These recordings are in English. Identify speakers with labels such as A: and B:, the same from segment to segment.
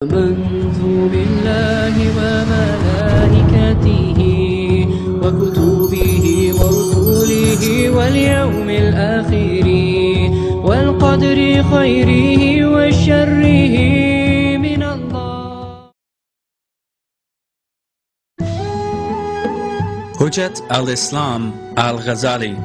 A: آمنت بالله وملائكته وكتبه ورسله واليوم الآخر والقدر خيره وشره من الله.
B: Hudždžetul al-Islam al-Ghazali.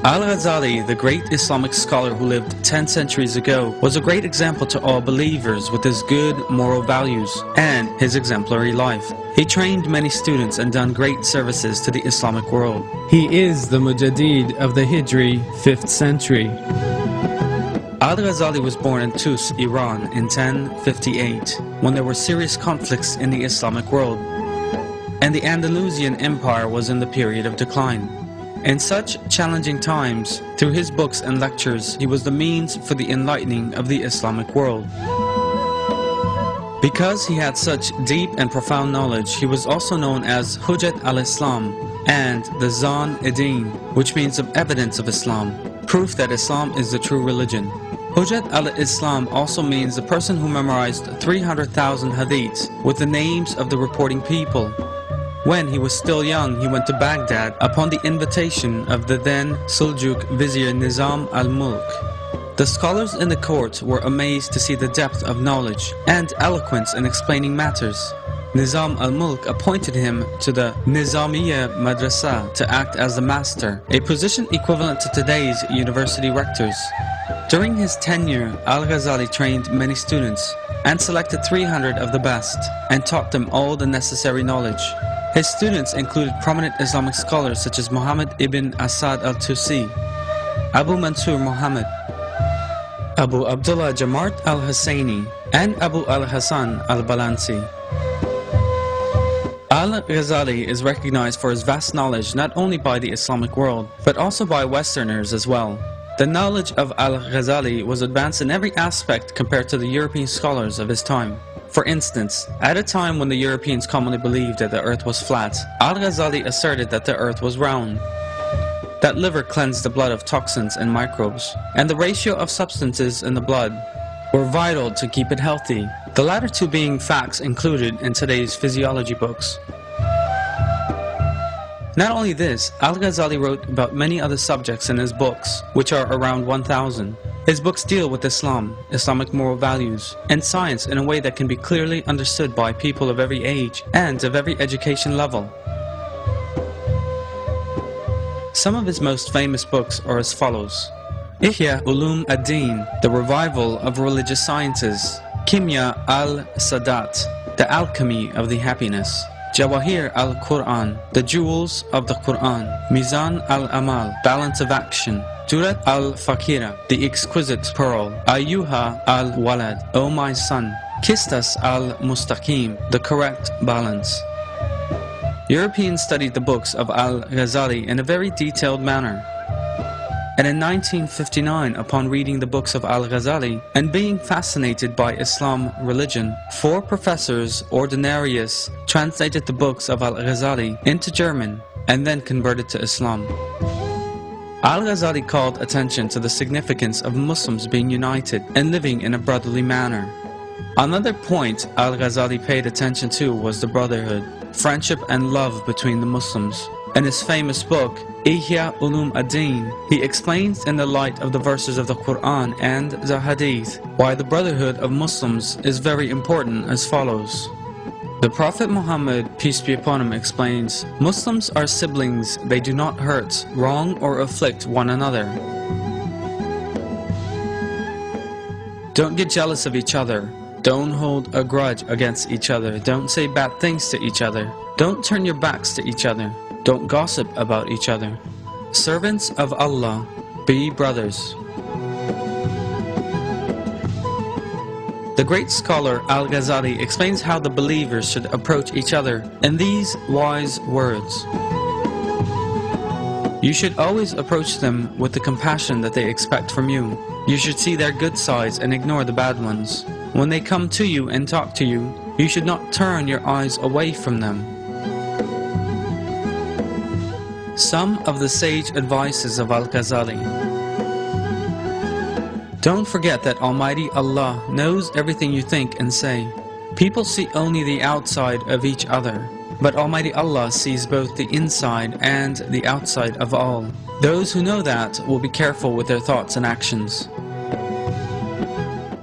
B: Al-Ghazali, the great Islamic scholar who lived 10 centuries ago, was a great example to all believers with his good moral values and his exemplary life. He trained many students and done great services to the Islamic world.
C: He is the Mujaddid of the Hijri 5th century.
B: Al-Ghazali was born in Tus, Iran in 1058, when there were serious conflicts in the Islamic world, and the Andalusian Empire was in the period of decline. In such challenging times, through his books and lectures, he was the means for the enlightening of the Islamic world. Because he had such deep and profound knowledge, he was also known as Hudždžetul al-Islam and the Zan-e-Din, which means of evidence of Islam, proof that Islam is the true religion. Hudždžetul al-Islam also means the person who memorized 300,000 hadiths with the names of the reporting people. When he was still young, he went to Baghdad upon the invitation of the then Seljuk Vizier Nizam al-Mulk. The scholars in the court were amazed to see the depth of knowledge and eloquence in explaining matters. Nizam al-Mulk appointed him to the Nizamiya Madrasa to act as the master, a position equivalent to today's university rectors. During his tenure, Al-Ghazali trained many students and selected 300 of the best and taught them all the necessary knowledge. His students included prominent Islamic scholars such as Muhammad ibn Asad al-Tusi, Abu Mansur Muhammad, Abu Abdullah Jamart al-Husseini, and Abu al-Hasan al-Balansi. Al-Ghazali is recognized for his vast knowledge not only by the Islamic world, but also by Westerners as well. The knowledge of Al-Ghazali was advanced in every aspect compared to the European scholars of his time. For instance, at a time when the Europeans commonly believed that the earth was flat, Al-Ghazali asserted that the earth was round, that liver cleansed the blood of toxins and microbes, and the ratio of substances in the blood were vital to keep it healthy, the latter two being facts included in today's physiology books. Not only this, Al-Ghazali wrote about many other subjects in his books, which are around 1,000. His books deal with Islam, Islamic moral values, and science in a way that can be clearly understood by people of every age and of every education level. Some of his most famous books are as follows: Ihya Ulum ad-Din, the revival of religious sciences; Kimya al-Sadat, the alchemy of the happiness; Jawahir al-Quran, the jewels of the Quran; Mizan al-Amal, balance of action; Durat al-Fakira, the exquisite pearl; Ayyuha al-Walad, O my son; Kistas al-Mustaqim, the correct balance. Europeans studied the books of Al-Ghazali in a very detailed manner. And in 1959, upon reading the books of Al-Ghazali and being fascinated by Islam religion, 4 professors ordinarius translated the books of Al-Ghazali into German and then converted to Islam. Al-Ghazali called attention to the significance of Muslims being united and living in a brotherly manner. Another point Al-Ghazali paid attention to was the brotherhood, friendship and love between the Muslims. In his famous book, Ihya Ulum ad-Din, he explains in the light of the verses of the Quran and the Hadith why the brotherhood of Muslims is very important as follows. The Prophet Muhammad, peace be upon him, explains, Muslims are siblings, they do not hurt, wrong or afflict one another. Don't get jealous of each other. Don't hold a grudge against each other. Don't say bad things to each other. Don't turn your backs to each other. Don't gossip about each other. Servants of Allah, be brothers. The great scholar Al-Ghazali explains how the believers should approach each other in these wise words. You should always approach them with the compassion that they expect from you. You should see their good sides and ignore the bad ones. When they come to you and talk to you, you should not turn your eyes away from them. Some of the sage advices of Al-Ghazali. Don't forget that Almighty Allah knows everything you think and say. People see only the outside of each other, but Almighty Allah sees both the inside and the outside of all. Those who know that will be careful with their thoughts and actions.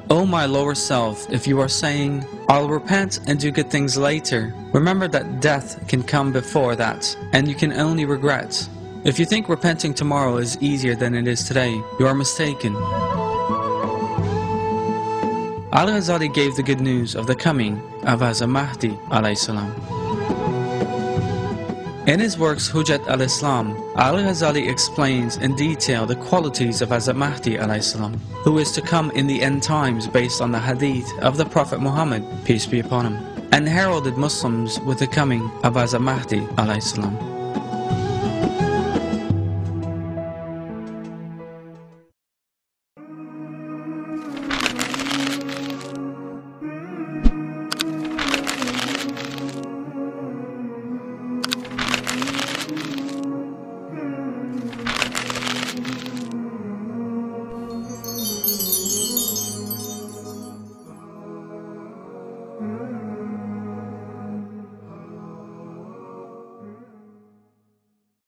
B: O my lower self, if you are saying, I'll repent and do good things later, remember that death can come before that, and you can only regret. If you think repenting tomorrow is easier than it is today, you are mistaken. Al-Ghazali gave the good news of the coming of Hazrat Mahdi alayhi salam. In his works Hudždžetul al-Islam, Al-Ghazali explains in detail the qualities of Hazrat Mahdi alayhi salam, who is to come in the end times based on the hadith of the Prophet Muhammad, peace be upon him, and heralded Muslims with the coming of Hazrat Mahdi alayhi salam.